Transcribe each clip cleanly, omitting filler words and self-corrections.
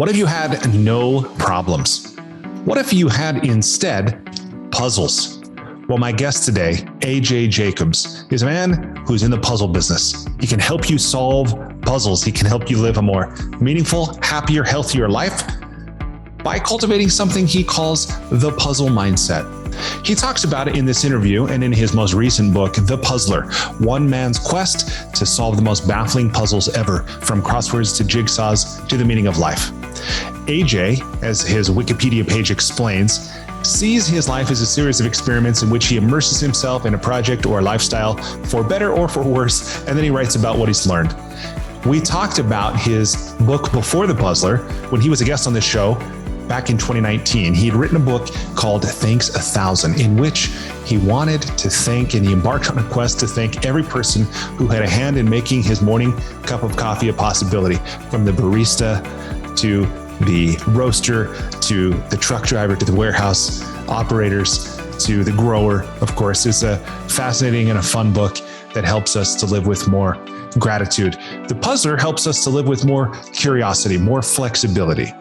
What if you had no problems? What if you had instead puzzles? Well, my guest today, AJ Jacobs, is a man who's in the puzzle business. He can help you solve puzzles. He can help you live a more meaningful, happier, healthier life by cultivating something he calls the puzzle mindset. He talks about it in this interview and in his most recent book, The Puzzler, one man's quest to solve the most baffling puzzles ever, from crosswords to jigsaws to the meaning of life. AJ, as his Wikipedia page explains, sees his life as a series of experiments in which he immerses himself in a project or a lifestyle for better or for worse, and then he writes about what he's learned. We talked about his book Before the Puzzler when he was a guest on this show back in 2019. He had written a book called Thanks 1,000, in which he wanted to thank, and he embarked on a quest to thank every person who had a hand in making his morning cup of coffee a possibility, from the barista to the roaster, to the truck driver, to the warehouse operators, to the grower. Of course, it's a fascinating and a fun book that helps us to live with more gratitude. The Puzzler helps us to live with more curiosity, more flexibility.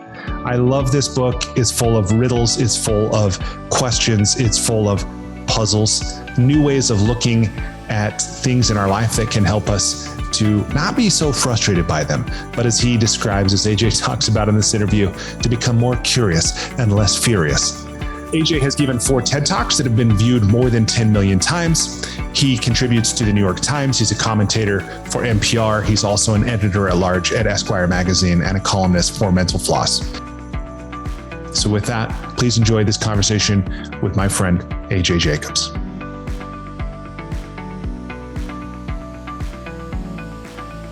I love this book. It's full of riddles. It's full of questions. It's full of puzzles, new ways of looking at things in our life that can help us to not be so frustrated by them, but as he describes, as AJ talks about in this interview, to become more curious and less furious. AJ has given 4 TED Talks that have been viewed more than 10 million times. He contributes to the New York Times. He's a commentator for NPR. He's also an editor-at-large at Esquire magazine and a columnist for Mental Floss. So with that, please enjoy this conversation with my friend, AJ Jacobs.